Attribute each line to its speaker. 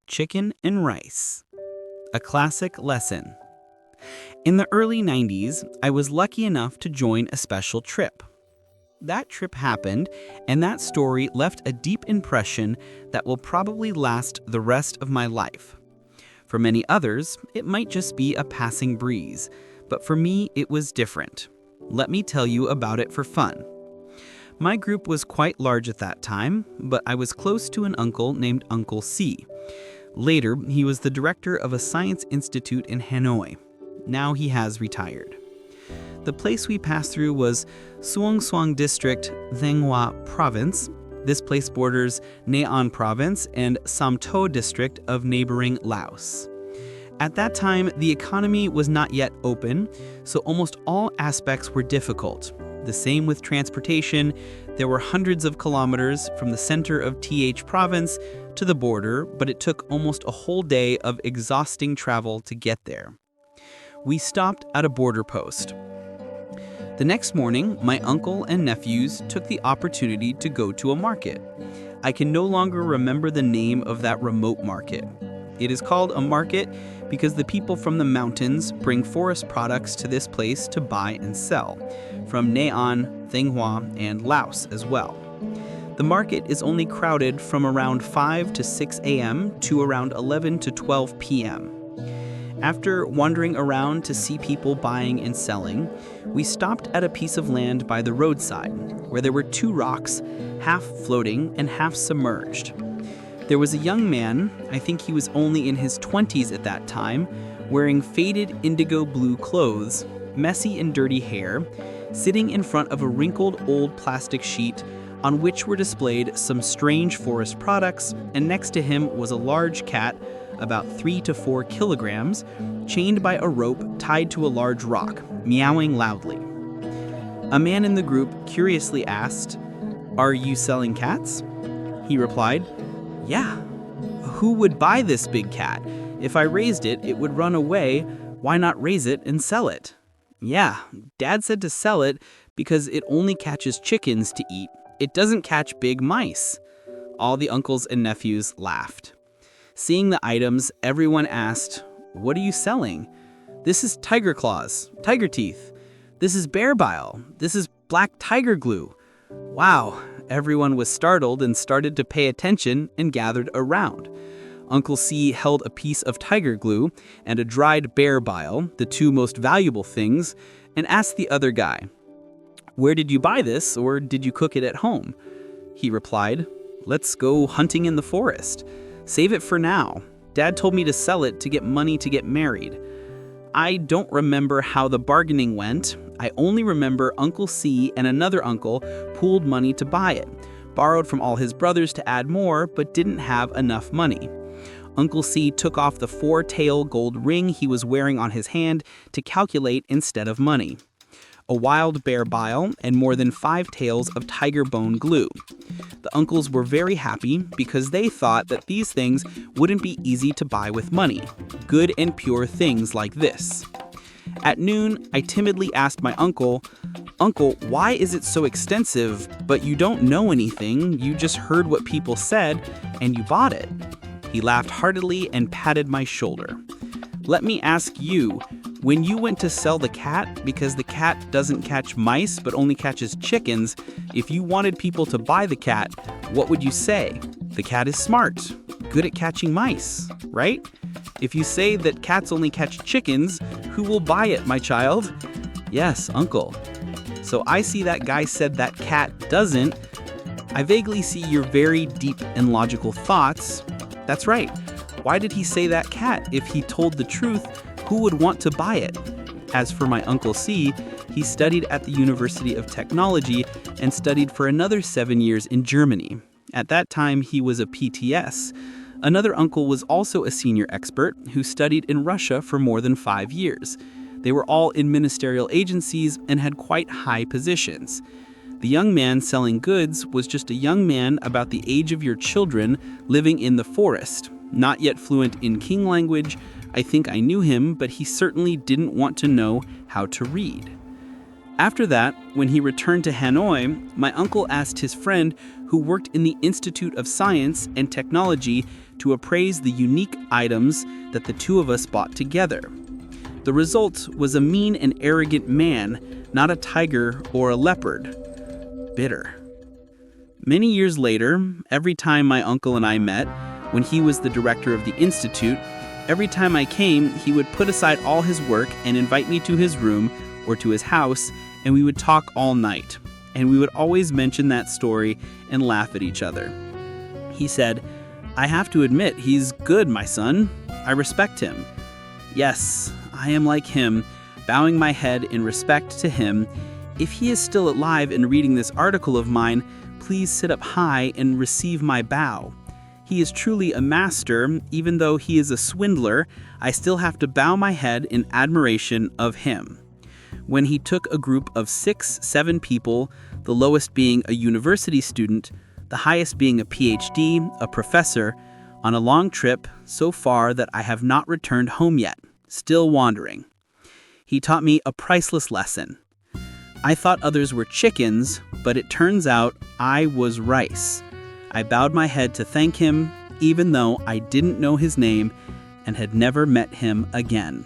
Speaker 1: chicken and rice. A classic lesson. In the early 90s, I was lucky enough to join a special trip. That trip happened, and that story left a deep impression that will probably last the rest of my life. For many others, it might just be a passing breeze, but for me, it was different. Let me tell you about it for fun. My group was quite large at that time, but I was close to an uncle named Uncle C. Later, he was the director of a science institute in Hanoi. Now he has retired. The place we passed through was Suong Suong District, Thanh Hoa Province. This place borders Nha An Province and Sam To District of neighboring Laos. At that time, the economy was not yet open, so almost all aspects were difficult. The same with transportation. There were hundreds of kilometers from the center of TH Province to the border, but it took almost a whole day of exhausting travel to get there. We stopped at a border post. The next morning, my uncle and nephews took the opportunity to go to a market. I can no longer remember the name of that remote market. It is called a market because the people from the mountains bring forest products to this place to buy and sell, from Nha An, Thanh Hoa, and Laos as well. The market is only crowded from around 5 to 6 a.m. to around 11 to 12 p.m. After wandering around to see people buying and selling, we stopped at a piece of land by the roadside, where there were two rocks, half floating and half submerged. There was a young man, I think he was only in his 20s at that time, wearing faded indigo blue clothes, messy and dirty hair, sitting in front of a wrinkled old plastic sheet on which were displayed some strange forest products, and next to him was a large cat, about 3 to 4 kilograms, chained by a rope tied to a large rock, meowing loudly. A man in the group curiously asked, "Are you selling cats?" He replied, "Yeah. Who would buy this big cat? If I raised it, it would run away. Why not raise it and sell it?" "Yeah, Dad said to sell it because it only catches chickens to eat. It doesn't catch big mice." All the uncles and nephews laughed. Seeing the items, everyone asked, "What are you selling?" "This is tiger claws, tiger teeth. This is bear bile. This is black tiger glue." Wow, everyone was startled and started to pay attention and gathered around. Uncle C held a piece of tiger glue and a dried bear bile, the two most valuable things, and asked the other guy, "Where did you buy this, or did you cook it at home?" He replied, "Let's go hunting in the forest. Save it for now. Dad told me to sell it to get money to get married." I don't remember how the bargaining went. I only remember Uncle C and another uncle pooled money to buy it, borrowed from all his brothers to add more, but didn't have enough money. Uncle C took off the 4-tail gold ring he was wearing on his hand to calculate instead of money. A wild bear bile, and more than 5 tails of tiger bone glue. The uncles were very happy because they thought that these things wouldn't be easy to buy with money, good and pure things like this. At noon, I timidly asked my uncle, "Uncle, why is it so extensive, but you don't know anything, you just heard what people said, and you bought it?" He laughed heartily and patted my shoulder. "Let me ask you, when you went to sell the cat, because the cat doesn't catch mice but only catches chickens, if you wanted people to buy the cat, what would you say? The cat is smart, good at catching mice, right? If you say that cats only catch chickens, who will buy it, my child?" "Yes, uncle." "So I see that guy said that cat doesn't. I vaguely see your very deep and logical thoughts. That's right. Why did he say that cat? If he told the truth, who would want to buy it?" As for my Uncle C, he studied at the University of Technology and studied for another 7 years in Germany. At that time, he was a PTS. Another uncle was also a senior expert who studied in Russia for more than 5 years. They were all in ministerial agencies and had quite high positions. The young man selling goods was just a young man about the age of your children living in the forest, not yet fluent in King language. I think I knew him, but he certainly didn't want to know how to read. After that, when he returned to Hanoi, my uncle asked his friend who worked in the Institute of Science and Technology to appraise the unique items that the two of us bought together. The result was a mean and arrogant man, not a tiger or a leopard. Bitter. Many years later, every time my uncle and I met, when he was the director of the institute, every time I came, he would put aside all his work and invite me to his room or to his house, and we would talk all night. And we would always mention that story and laugh at each other. He said, "I have to admit, he's good, my son. I respect him." Yes, I am like him, bowing my head in respect to him. If he is still alive and reading this article of mine, please sit up high and receive my bow. He is truly a master. Even though he is a swindler, I still have to bow my head in admiration of him. When he took a group of 6-7 people, the lowest being a university student, the highest being a PhD, a professor, on a long trip so far that I have not returned home yet, still wandering. He taught me a priceless lesson. I thought others were chickens, but it turns out I was rice. I bowed my head to thank him, even though I didn't know his name and had never met him again.